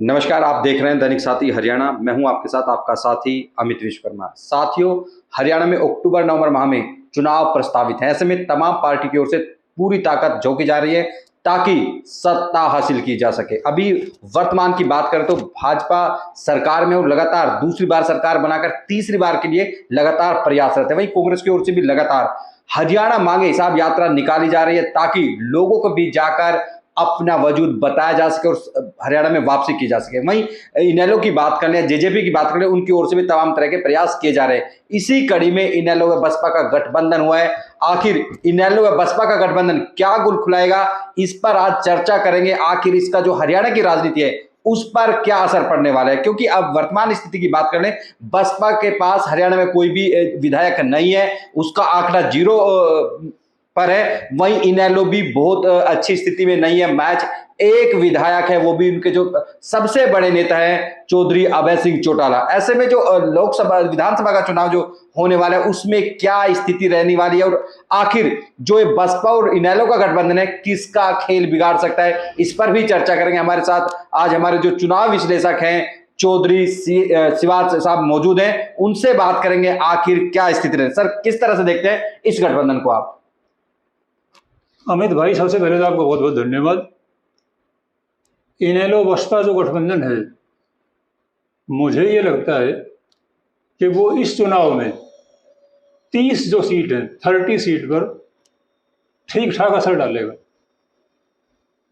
नमस्कार, आप देख रहे हैं दैनिक साथी हरियाणा। मैं हूं आपके साथ आपका साथी अमित विश्वकर्मा। साथियों, हरियाणा में अक्टूबर नवंबर माह में चुनाव प्रस्तावित है। ऐसे में तमाम पार्टी की ओर से पूरी ताकत झोंकी जा रही है ताकि सत्ता हासिल की जा सके। अभी वर्तमान की बात करें तो भाजपा सरकार में और लगातार दूसरी बार सरकार बनाकर तीसरी बार के लिए लगातार प्रयासरत है। वहीं कांग्रेस की ओर से भी लगातार हरियाणा मांगे हिसाब यात्रा निकाली जा रही है ताकि लोगों को भी जाकर अपना वजूद बताया जा सके और हरियाणा में वापसी की जा सके। वहीं इनेलो की बात कर लें, जेजेपी की बात कर लें, उनकी ओर से भी तमाम तरह के प्रयास किए जा रहे हैं। इसी कड़ी में इनेलो व बसपा का गठबंधन हुआ है। आखिर इनेलो व बसपा का गठबंधन क्या गुल खुलाएगा, इस पर आज चर्चा करेंगे। आखिर इसका जो हरियाणा की राजनीति है उस पर क्या असर पड़ने वाला है, क्योंकि अब वर्तमान स्थिति की बात कर लें, बसपा के पास हरियाणा में कोई भी विधायक नहीं है, उसका आंकड़ा 0 पर है। वहीं इनेलो भी बहुत अच्छी स्थिति में नहीं है, मैच एक विधायक है, वो भी उनके जो सबसे बड़े नेता हैं चौधरी अभय सिंह चौटाला। ऐसे में जो लोकसभा विधानसभा का चुनाव जो होने वाला है उसमें क्या स्थिति रहने वाली है और आखिर जो ये बसपा और इनेलो का गठबंधन है किसका खेल बिगाड़ सकता है, इस पर भी चर्चा करेंगे। हमारे साथ आज हमारे जो चुनाव विश्लेषक हैं चौधरी शिवाज साहब मौजूद हैं, उनसे बात करेंगे आखिर क्या स्थिति रहे। सर, किस तरह से देखते हैं इस गठबंधन को आप? अमित भाई, सबसे पहले तो आपको बहुत बहुत धन्यवाद। इनेलो बसपा जो गठबंधन है, मुझे ये लगता है कि वो इस चुनाव में 30 जो सीट है 30 सीट पर ठीक ठाक असर डालेगा।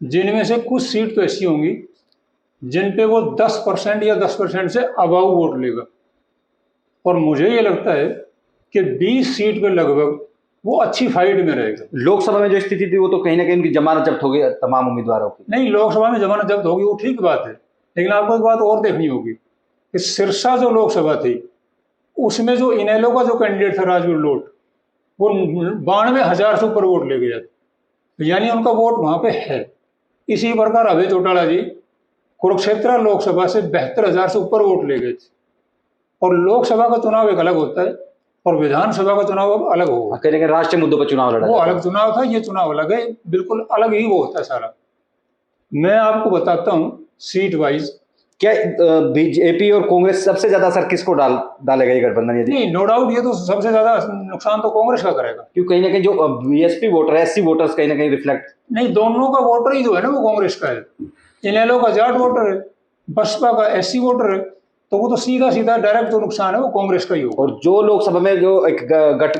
जिनमें से कुछ सीट तो ऐसी होंगी जिन पे वो 10% या 10% से अबाव वोट लेगा, और मुझे ये लगता है कि 20 सीट पे लगभग वो अच्छी फाइट में रहेगा। लोकसभा में जो स्थिति थी वो तो कहीं ना कहीं उनकी जमानत जब्त हो गई तमाम उम्मीदवारों की। नहीं, लोकसभा में जमानत जब्त होगी वो ठीक बात है, लेकिन आपको एक बात और देखनी होगी कि सिरसा जो लोकसभा थी उसमें जो इनेलो का जो कैंडिडेट था राजवीर लोट, वो 92,000 से ऊपर वोट ले गया, यानी उनका वोट वहां पे है। इसी प्रकार अभय चौटाला जी कुरुक्षेत्र लोकसभा से 72,000 से ऊपर वोट ले गए थे। और लोकसभा का चुनाव एक अलग होता है और विधानसभा का चुनाव अब अलग होगा। कहीं ना कहीं राष्ट्रीय मुद्दों पर चुनाव लड़ा, वो अलग चुनाव था, ये चुनाव अलग है, बिल्कुल अलग ही वो होता है सारा। मैं आपको बताता हूँ सीट वाइज। क्या बीजेपी और कांग्रेस सबसे ज्यादा असर किसको डालेगा ये गठबंधन? यदि नहीं, नो डाउट ये तो सबसे ज्यादा नुकसान तो कांग्रेस का करेगा, क्योंकि कहीं ना कहीं जो बीएसपी वोटर है, एससी वोटर्स कहीं ना कहीं रिफ्लेक्ट नहीं, दोनों का वोटर ही जो है ना वो कांग्रेस का है। इनेलो का जाट वोटर है, बसपा का एससी वोटर है, तो वो तो सीधा सीधा डायरेक्ट जो नुकसान है वो कांग्रेस का ही होगा। और जो लोकसभा में जो एक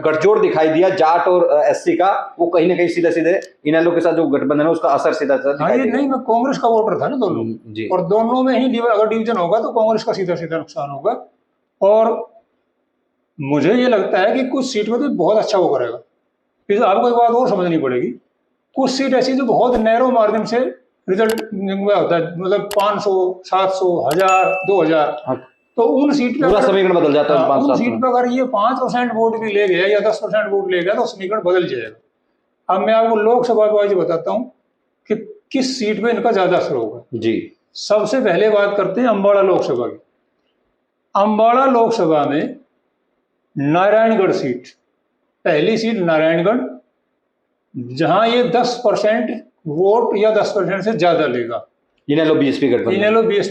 गठजोड़ दिखाई दिया जाट और एससी का, वो कहीं ना कहीं सीधे सीधे इनेलो के साथ जो गठबंधन है उसका असर सीधा हाँ, ये नहीं, मैं कांग्रेस का वोटर था ना दोनों जी। और दोनों में ही अगर डिवीजन होगा तो कांग्रेस का सीधा सीधा नुकसान होगा। और मुझे ये लगता है कि कुछ सीट में तो बहुत अच्छा वो करेगा। फिर आपको एक बात और समझनी पड़ेगी, कुछ सीट ऐसी जो बहुत नैरो मार्जिन से रिजल्ट होता है, मतलब 500, 700, 1000, 2000, तो उन सीट पे पूरा समीकरण बदल जाता है। उन सीट पे अगर ये 5% वोट भी ले गया या 10% वोट ले गया तो समीकरण बदल जाएगा। अब मैं आपको लोकसभा वाइज बताता हूँ कि किस सीट पे इनका ज्यादा असर होगा जी। सबसे पहले बात करते हैं अम्बाड़ा लोकसभा की। अम्बाड़ा लोकसभा में नारायणगढ़ सीट, पहली सीट नारायणगढ़, जहां ये 10% वोट या 10% से ज्यादा लेगा। इनेलो बीएसपी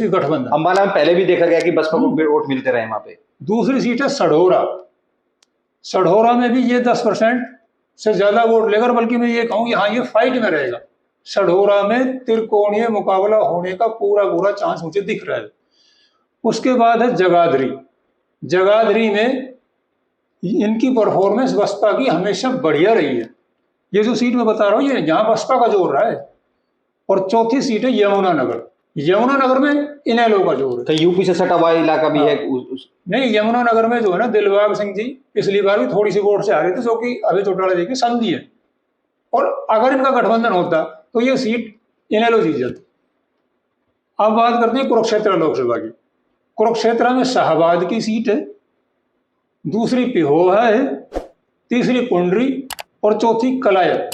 गठबंधन। अंबाला में पहले भी देखा गया कि बसपा को वोट मिलते रहे वहां पे। दूसरी सीट है सढौरा। सढौरा में भी ये 10% से ज्यादा वोट लेकर, बल्कि मैं ये कहूँ हाँ ये फाइट में रहेगा। सढौरा में त्रिकोणीय मुकाबला होने का पूरा चांस मुझे दिख रहा है। उसके बाद है जगाधरी। जगाधरी में इनकी परफॉर्मेंस बसपा की हमेशा बढ़िया रही है। ये जो सीट मैं बता रहा हूँ ये यहाँ बसपा का जोर रहा है। और चौथी सीट है यमुनानगर। यमुनानगर में इनेलो का जोर है। तो यूपी से सटा हुआ इलाका भी है नहीं, यमुनानगर में जो है ना दिलबाग सिंह जी पिछली बार भी थोड़ी सी वोट से आ रहे थे, जो कि अभय चौटाला जी के संगी है, और अगर इनका गठबंधन होता तो ये सीट इनेलो जीत जाती। अब बात करते हैं कुरुक्षेत्र लोकसभा की। कुरुक्षेत्र में शाहबाद की सीट है, दूसरी पिहोवा है, तीसरी पुंडरी और चौथी कलायत।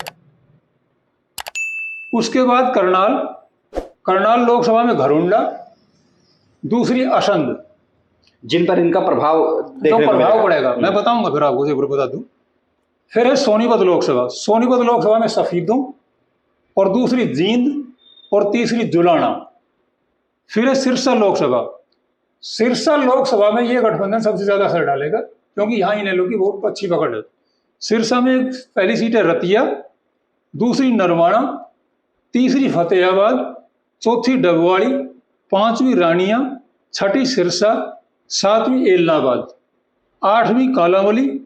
उसके बाद करनाल लोकसभा में घरुंडा, दूसरी असंध, जिन पर इनका प्रभाव पड़ेगा मैं बताऊंगा, फिर आपको जरूर बता दूं। फिर है सोनीपत लोकसभा। सोनीपत लोकसभा में सफीदों और दूसरी जींद और तीसरी जुलाना। फिर है सिरसा लोकसभा। सिरसा लोकसभा में ये गठबंधन सबसे ज्यादा असर डालेगा, क्योंकि यहाँ इनेलो की बहुत अच्छी पकड़ है। सिरसा में पहली सीट है रतिया, दूसरी नरवाड़ा, तीसरी फतेहाबाद, चौथी डबवाड़ी, पांचवी रानिया, छठी सिरसा, सातवीं एलनाबाद, आठवीं कालावली,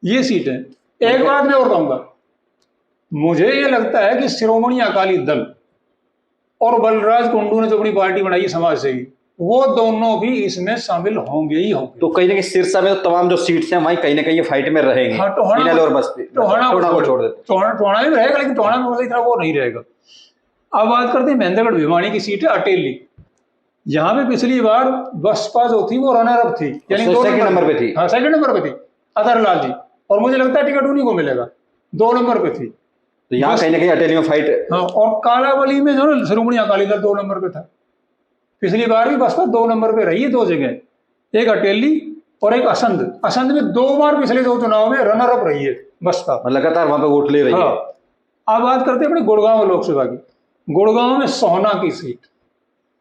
ये सीट है। एक बात मैं और कहूंगा, मुझे ये लगता है कि शिरोमणि अकाली दल और बलराज कुंडू ने जो अपनी पार्टी बनाई है समाज सेवी, वो दोनों भी इसमें शामिल होंगे ही होंगे। तो कहीं ना कहीं सिरसा में तो तमाम जो सीट्स हैं वहीं कहीं ना कहीं ये फाइट में रहेंगे। हाँ, इनेलो और बस्ती, टोहाना को छोड़ देते। टोहाना भी रहेगा, लेकिन टोहाना में इतना वो नहीं रहेगा। अब बात करते हैं महेंद्रगढ़ भिवानी की सीट है अटेली। यहाँ पे पिछली बार बसपा जो थी वो रनर अप थी, यानी सेकंड नंबर पे थी। हाँ, सेकंड नंबर पे थी अतरलाल जी, और मुझे लगता है टिकट उन्हीं को मिलेगा, 2 नंबर पे थी। तो यहाँ कहीं ना कहीं अटेली में फाइट। हाँ, और कालावली में जो ना शिरोमणि अकाली दल 2 नंबर पे था। पिछली बार भी बसपा 2 नंबर पे रही है 2 जगह, एक अटेली और एक असंध। असंध में 2 बार पिछले 2 चुनाव में रनर अप रही है बसपा, लगातार वहां पे वोट ले रही है। हाँ। अब बात करते हैं अपने गुड़गांव लोकसभा की। गुड़गांव में सोहना की सीट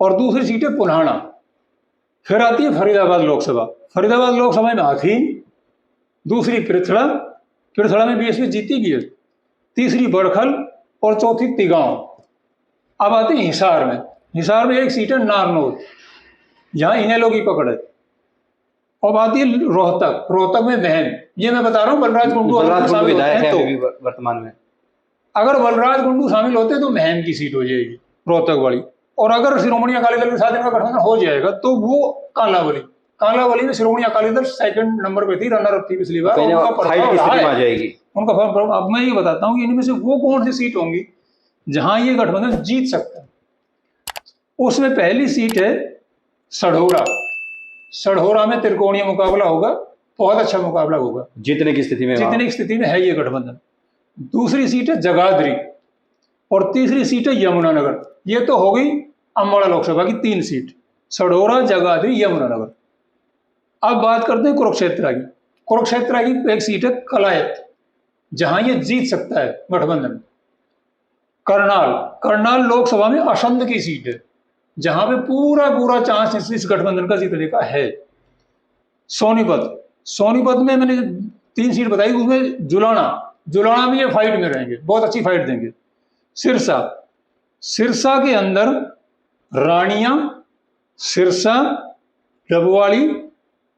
और दूसरी सीट है पुल्हाना। फिर आती है फरीदाबाद लोकसभा। फरीदाबाद लोकसभा में हथीन, दूसरी पृथड़ा, पृथड़ा में बीएसपी जीती भी है, तीसरी बड़खल और चौथी तिगांव। अब आते हैं हिसार में। हिसार में एक सीट है नारनौल, यहाँ इनेलो की पकड़ है। अब आती है रोहतक। रोहतक में महम, ये मैं बता रहा हूँ बलराज कुंडू विधायक है अभी वर्तमान में। अगर बलराज कुंडू शामिल होते तो महम की सीट हो जाएगी रोहतक वाली, और अगर शिरोमणि अकाली दल के साथ इनका गठबंधन हो जाएगा तो वो कालावली। कालावली में शिरोमणि अकाली दल सेकंड नंबर पे थी, रनर अप थी पिछली बार, आ जाएगी उनका। अब मैं ये बताता हूँ कि इनमें से वो कौन सी सीट होंगी जहां ये गठबंधन जीत सकता है। उसमें पहली सीट है सढौरा। सढौरा में त्रिकोणीय मुकाबला होगा, बहुत अच्छा मुकाबला होगा, जीतने की स्थिति में है ये गठबंधन। दूसरी सीट है जगाधरी और तीसरी सीट है यमुनानगर। ये तो हो गई अम्बाड़ा लोकसभा की 3 सीट, सढौरा, जगाधरी, यमुनानगर। अब बात करते हैं कुरुक्षेत्र की। कुरुक्षेत्र की एक सीट है कलायत, जहां ये जीत सकता है गठबंधन। करनाल, करनाल लोकसभा में असंध की सीट है, जहां पे पूरा चांस इस गठबंधन का जीतने का है। सोनीपत, सोनीपत में मैंने 3 सीट बताई, उसमें जुलाना में ये फाइट में रहेंगे, बहुत अच्छी फाइट देंगे। सिरसा, सिरसा के अंदर रानिया, सिरसा, डबवाड़ी,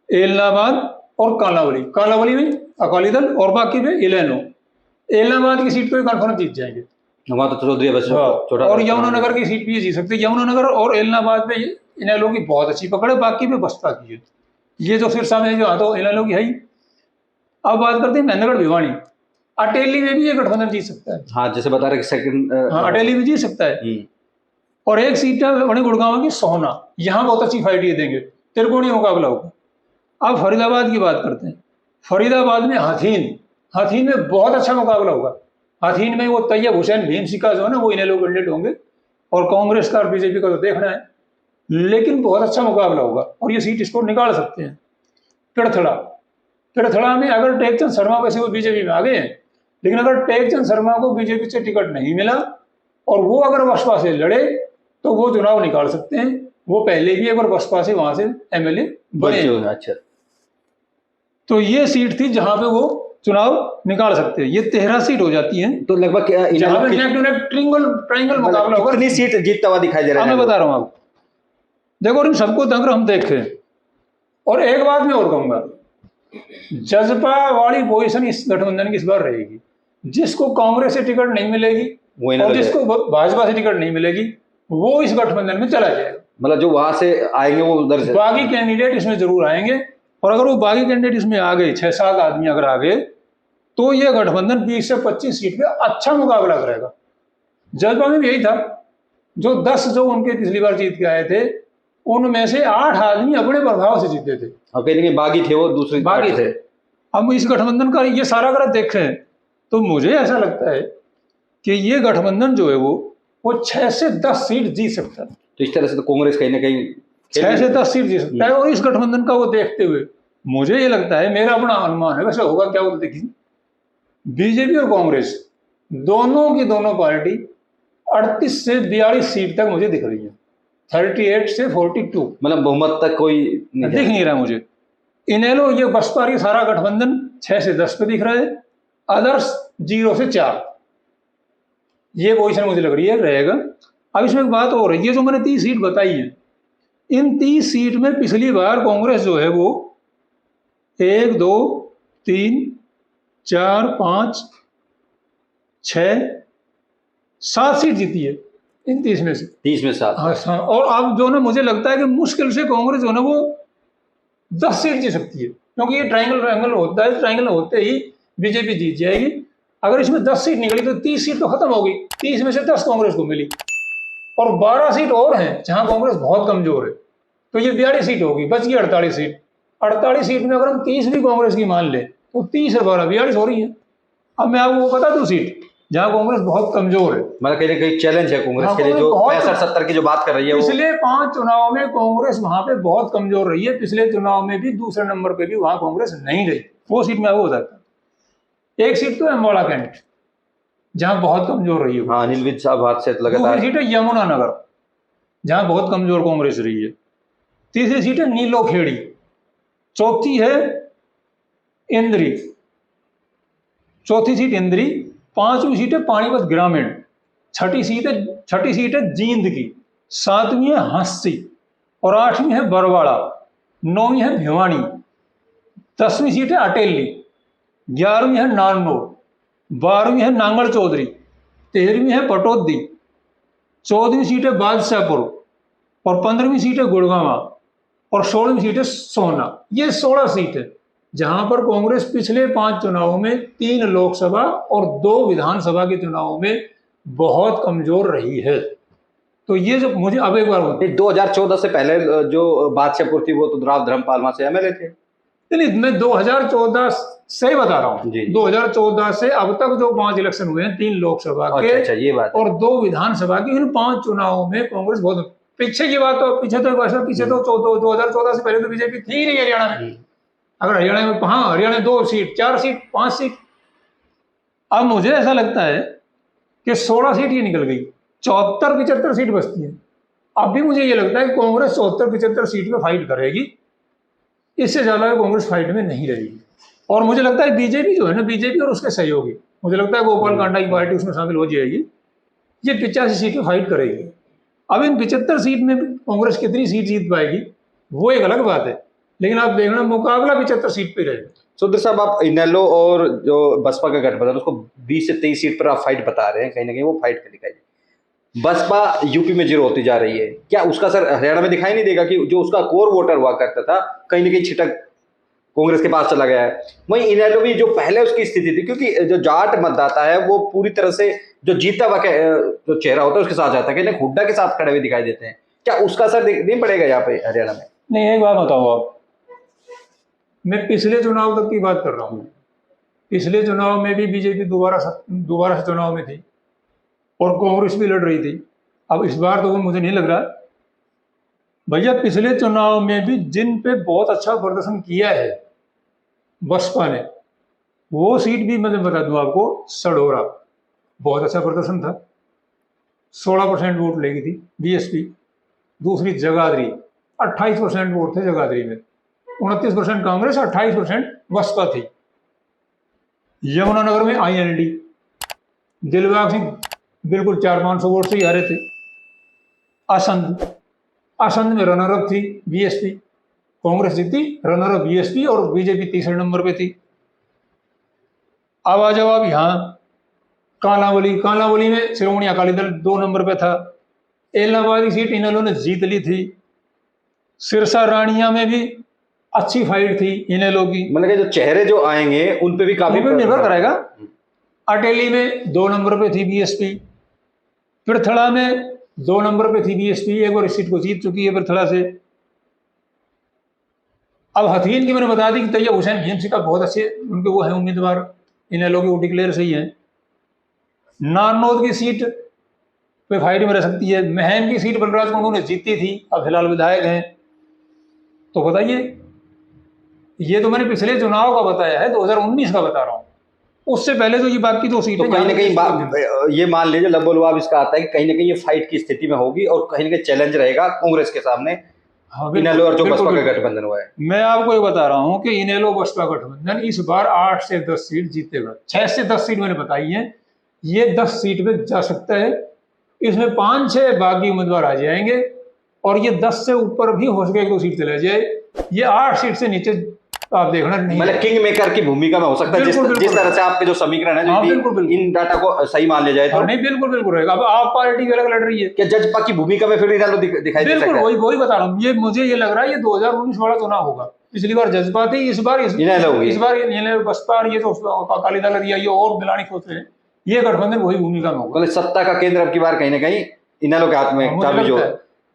एलनाबाद और कालावली। कालावली में अकाली दल और बाकी में इलेनो। एलनाबाद की सीट पे कन्फर्म जीत जाएंगे, वहां तो चौधरी और यमुनानगर की सीट भी ये जीत सकते हैं। यमुनानगर और एलनाबाद में इनेलो की बहुत अच्छी पकड़ है, बाकी में बसपा की है। ये जो सिरसा में जो तो इनेलो की है ही। अब बात करते हैं महेंद्रगढ़ भिवानी। अटेली में भी ये गठबंधन जीत सकता है। हाँ, जैसे बता रहे सेकंड, हाँ, अटेली में जीत सकता है। और एक सीट है बड़े गुड़गांव की सोहना, यहाँ बहुत अच्छी फाइट ये देंगे, त्रिकोणीय मुकाबला होगा। अब फरीदाबाद की बात करते हैं। फरीदाबाद में हथीन में बहुत अच्छा मुकाबला होगा। हथीन में वो तैयब हुसैन भीमसिका जो है ना, वो इनेलो कैंडिडेट होंगे, और कांग्रेस का और बीजेपी का तो देखना है, लेकिन बहुत अच्छा मुकाबला होगा और ये सीट इसको निकाल सकते हैं। पिड़थड़ा में अगर टेकचंद शर्मा, वैसे वो बीजेपी में आ गए हैं, लेकिन अगर टेकचंद शर्मा को बीजेपी से टिकट नहीं मिला और वो अगर बसपा से लड़े तो वो चुनाव निकाल सकते हैं। वो पहले भी एक बार बसपा से वहां से एमएलए बने। अच्छा, तो ये सीट थी जहां पे वो चुनाव निकाल सकते हैं। ये 13 सीट हो जाती है, तो लगभग ट्रायंगल मुकाबला होगा। कितनी सीट जीतता हुआ दिखाई दे रहा है? मैं बता रहा हूँ आपको, देखो इन सबको अगर हम देखें, और एक बात मैं और कहूंगा, जज्बा वाली पोजीशन इस गठबंधन की इस बार रहेगी। जिसको कांग्रेस से टिकट नहीं मिलेगी और जिसको भाजपा से टिकट नहीं मिलेगी, वो इस गठबंधन में चला जाएगा। मतलब जो वहां से आएंगे वो उधर से, बागी कैंडिडेट इसमें जरूर आएंगे, और अगर वो बागी कैंडिडेट इसमें आ गए, 6-7 आदमी अगर आ गए, तो ये गठबंधन 20 से 25 सीट पे अच्छा मुकाबला करेगा। जज्बा में भी यही था, जो 10 जो उनके पिछली बार जीत के आए थे, उनमें से 8 आदमी अपने प्रभाव से जीते थे। अब कहीं बागी थे, वो दूसरे बागी थे। हम इस गठबंधन का ये सारा अगर देखें तो मुझे ऐसा लगता है कि ये गठबंधन जो है वो 6 से 10 सीट जीत सकता है। तो इस तरह से तो कांग्रेस कहीं ना कहीं 6 से 10 सीट जीत सकता है। और इस गठबंधन का वो देखते हुए मुझे ये लगता है, मेरा अपना अनुमान है, वैसे होगा क्या वो देखिए, बीजेपी और कांग्रेस दोनों की दोनों पार्टी 38 से 42 सीट तक मुझे दिख रही है। 38 से 42, मतलब बहुमत तक कोई नहीं दिख नहीं रहा मुझे। इनेलो ये बसपा ये सारा गठबंधन 6 से 10 पे दिख रहा है, अदर्स 0 से 4, ये पोजिशन मुझे लग रही है रहेगा। अब इसमें एक बात और है, ये जो मैंने 30 सीट बताई है, इन 30 सीट में पिछली बार कांग्रेस जो है वो 1 2 3 4 5 6 7 सीट जीती है इन 30 में से। 30 में 7। हाँ, और अब जो ना मुझे लगता है कि मुश्किल से कांग्रेस जो है ना वो 10 सीट जीत सकती है, क्योंकि ये ट्रायंगल होता है, ट्रायंगल होते ही बीजेपी जीत जाएगी। अगर इसमें 10 सीट निकली तो 30 सीट तो खत्म हो गई, 30 में से 10 कांग्रेस को मिली, और 12 सीट और हैं जहां कांग्रेस बहुत कमजोर है, तो ये 42 सीट होगी, बच गई 48 सीट। 48 सीट में अगर हम 30 भी कांग्रेस की मान ले तो 30 और 12 42 हो रही है। अब मैं आपको वो बता दूं सीट जहां कांग्रेस बहुत कमजोर है, मतलब कहीं ना कहीं चैलेंज है कांग्रेस हाँ, के लिए, जो बहुत- 65-70 की जो बात कर रही है वो। पिछले 5 चुनाव में कांग्रेस वहां पे बहुत कमजोर रही है, पिछले चुनाव में भी दूसरे नंबर पे भी वहां कांग्रेस नहीं रही, वो सीट में आपको बताता हूं। एक सीट तो अम्बाला कैंट जहां बहुत कमजोर रही है, हाँ, अनिल विज साहब हाथ से दूसरी लगातार। सीट है यमुनानगर जहां बहुत कमजोर कांग्रेस रही है, तीसरी सीट है नीलोखेड़ी, चौथी है इंद्री, चौथी सीट इंद्री, पांचवी सीट है पानीपत ग्रामीण, छठी सीट है जींद की, सातवीं है हांसी, और आठवीं है बरवाड़ा, नौवीं है भिवानी, 10वीं सीट है अटेली, 11वीं है नारनौल, 12वीं है नांगल चौधरी, 13वीं है पटौदी, 14वीं सीट है बादशाहपुर, और 15वीं सीट है गुड़गांव, और 16वीं सीट है सोना। ये 16 सीट है जहां पर कांग्रेस पिछले 5 चुनावों में 3 लोकसभा और 2 विधानसभा के चुनावों में बहुत कमजोर रही है। तो ये जो मुझे अब एक बार 2014 से पहले जो बादशाहपुर थी वो तो राव धर्मपाल वहां से एमएलए थे। नहीं, मैं 2014 से ही बता रहा हूँ, जी। 2014 से अब तक जो 5 इलेक्शन हुए हैं, 3 लोकसभा के अच्छा, ये बात है। और 2 विधानसभा की, इन 5 चुनावों में कांग्रेस बहुत पीछे की बात, तो पीछे तो 2014 से पहले तो बीजेपी थी ही नहीं हरियाणा में। अगर हरियाणा में, हाँ, हरियाणा में 2 सीट 4 सीट 5 सीट, अब मुझे ऐसा लगता है कि 16 सीट ही निकल गई, 74-75 सीट बचती है। अब भी मुझे ये लगता है कि कांग्रेस 74-75 सीट में फाइट करेगी, इससे ज्यादा कांग्रेस फाइट में नहीं रहेगी। और मुझे लगता है बीजेपी जो है ना, बीजेपी और उसके सहयोगी, मुझे लगता है गोपाल कांडा की पार्टी उसमें शामिल हो जाएगी, ये 85 सीट में फाइट करेगी। अब इन 75 सीट में कांग्रेस कितनी सीट जीत पाएगी वो एक अलग बात है, लेकिन आप देखना मुकाबला 75 सीट पे रहेगा। सुधीर साहब, आप इनेलो और जो बसपा का गठबंधन उसको 20 से 23 सीट पर आप फाइट बता रहे हैं, कहीं ना कहीं वो फाइट कर दिखाई। बसपा यूपी में 0 होती जा रही है, क्या उसका असर हरियाणा में दिखाई नहीं देगा कि जो उसका कोर वोटर हुआ करता था कहीं ना कहीं छिटक कांग्रेस के पास चला गया है? वहीं इनेलो भी जो पहले उसकी स्थिति थी, क्योंकि जो जाट मतदाता है वो पूरी तरह से जो जीता हुआ जो चेहरा होता है उसके साथ जाता है, कहीं हुड्डा के साथ खड़े हुए दिखाई देते हैं, क्या उसका असर नहीं पड़ेगा यहाँ पे हरियाणा में? नहीं, एक बात बताओ आप, मैं पिछले चुनाव तक की बात कर रहा हूँ, पिछले चुनाव में भी बीजेपी दोबारा से चुनाव में थी और कांग्रेस भी लड़ रही थी। अब इस बार तो मुझे नहीं लग रहा भैया, पिछले चुनाव में भी जिन पे बहुत अच्छा प्रदर्शन किया है बसपा ने, वो सीट भी मैं बता दूं आपको, सढौरा बहुत अच्छा प्रदर्शन था, 16% वोट लेगी थी बीएसपी। दूसरी जगाधरी 28% वोट थे जगाधरी में, 29% कांग्रेस, 28% बसपा थी। यमुनानगर में आईएनडी दिलबाग सिंह बिल्कुल 400-500 वोट से ही हारे थे। आसंद में रनरअप थी बीएसपी, कांग्रेस जीती, रनरअप बीएसपी, और बीजेपी तीसरे नंबर पे थी। अब आ जाओ, अब यहाँ कालावली में श्रोमणी अकाली दल 2 नंबर पे था। इलाहाबाद की सीट इनेलो ने जीत ली थी। सिरसा रानिया में भी अच्छी फाइट थी इनेलो की, मतलब कि जो चेहरे जो आएंगे उन पे भी काफी निर्भर करेगा। अटेली में 2 नंबर पे थी बीएसपी, पृथड़ा में 2 नंबर पे थी बीएसपी, एक बार इस सीट को जीत चुकी है पृथड़ा से। अब हथीन की मैंने बता दी कि तैयब हुसैन भीम का बहुत अच्छे उनके वो हैं उम्मीदवार, इनेलो के वो डिक्लेयर सही है। नारनौद की सीट पे फाइट में रह सकती है। महम की सीट बलराज कुंडू ने जीती थी, अब फिलहाल विधायक हैं। तो बताइए, ये तो मैंने पिछले चुनाव का बताया है, 2019 का बता रहा हूँ। उससे पहले तो ये बाकी 2 सीटें तो कहीं ना कहीं ये मान लीजिए लबोलवाब इसका आता है कि कहीं ना कहीं ये फाइट की स्थिति में होगी और कहीं ना कहीं चैलेंज रहेगा कांग्रेस के सामने। हाँ, इनेलो और जो बिल्कुल, बसपा का बिल्कुल। गठबंधन हुआ है। मैं आपको ये बता रहा हूँ कि इनेलो बसपा गठबंधन इस बार 8 से 10 सीट जीतेगा। 6 से 10 सीट मैंने बताई है, ये 10 सीट पे जा सकता है। इसमें 5-6 बागी उम्मीदवार आ जाएंगे और ये 10 से ऊपर भी हो सके 1-2 सीट चले जाए। ये 8 सीट से नीचे आप देखना नहीं, मतलब किंग मेकर की भूमिका में हो सकता है जिस तरह से आपके जो समीकरण है, हाँ, बिल्कुल। इन डाटा को सही मान लिया जाए तो। नहीं, बिल्कुल रहेगा। अब आप पार्टी अलग लड़ रही है, क्या जजपा की भूमिका में फिर इनेलो दिखाई दे सकता है? बिल्कुल वही बता रहा हूँ। ये मुझे ये लग रहा है ये 2019 वाला चुनाव होगा। पिछली बार जजपा थी, इस बार इनेलो बसपा, ये तो अकाली दल दिया, ये और मिलानी सोच रहे हैं। ये गठबंधन वही भूमिका में होगा। सत्ता का केंद्र अब की बार कहीं ना कहीं इनेलो के हाथ में चाबी,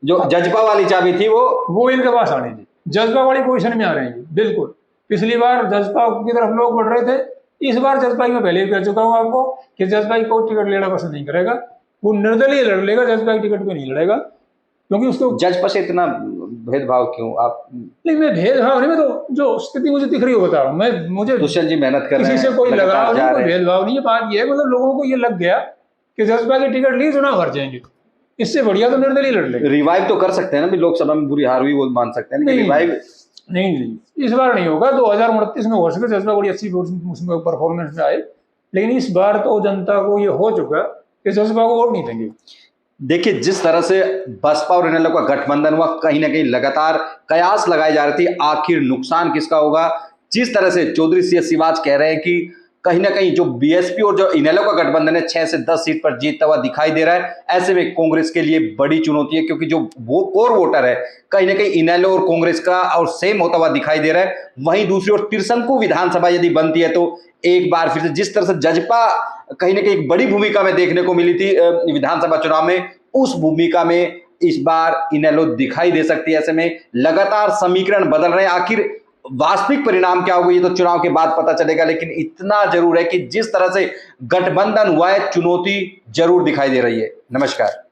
जो जजपा वाली चाबी थी वो इनके पास आनी थी। जजपा वाली पोजीशन में आ रहे हैं बिल्कुल। पिछली बार जजपा की तरफ लोग बढ़ रहे थे, इस बार जजपा की मैं पहले भी कह चुका हूँ आपको कि जजपा की कोई टिकट लेना पसंद नहीं करेगा, वो निर्दलीय लड़ लेगा, जजपा की टिकट पे नहीं लड़ेगा, क्योंकि उसको जजपा से इतना भेदभाव क्यों आप? नहीं, मैं भेदभाव नहीं, मैं तो जो स्थिति मुझे दिख रही है बता रहा हूँ। मुझे दुष्यंत जी मेहनत कर रहे हैं, किसी से कोई लगाव नहीं, कोई भेदभाव नहीं है। बात ये है मतलब लोगों को ये लग गया कि जजपा की टिकट ली चुनाव हार जाएंगे, इससे बढ़िया तो निर्दलीय लड़ लेंगे। रिवाइव तो कर सकते हैं ना, भी लोकसभा में बुरी हार हुई वो मान सकते हैं, रिवाइव नहीं, इस बार नहीं होगा। 2029 में हो सके जजपा बड़ी अच्छी उसमें परफॉर्मेंस में आए, लेकिन इस बार तो जनता को ये हो चुका कि जजपा को वोट नहीं देंगे। देखिए, जिस तरह से बसपा और इनेलो का गठबंधन हुआ, कहीं ना कहीं लगातार कयास लगाई जा रही थी आखिर नुकसान किसका होगा। जिस तरह से चौधरी सी सिवाज कह रहे हैं कि कहीं ना कहीं जो बीएसपी और जो इनेलो का गठबंधन है 6 से 10 सीट पर जीतता हुआ दिखाई दे रहा है। ऐसे में कांग्रेस के लिए बड़ी चुनौती है, क्योंकि जो वो कोर वोटर है कहीं ना कहीं इनेलो और कांग्रेस का और सेम होता हुआ दिखाई दे रहा है। वहीं दूसरी ओर तिरसंकु विधानसभा यदि बनती है तो एक बार फिर से जिस तरह से जजपा कहीं ना कहीं एक बड़ी भूमिका में देखने को मिली थी विधानसभा चुनाव में, उस भूमिका में इस बार इनेलो दिखाई दे सकती है। ऐसे में लगातार समीकरण बदल रहे हैं, आखिर वास्तविक परिणाम क्या होगा ये तो चुनाव के बाद पता चलेगा, लेकिन इतना जरूर है कि जिस तरह से गठबंधन हुआ है चुनौती जरूर दिखाई दे रही है। नमस्कार।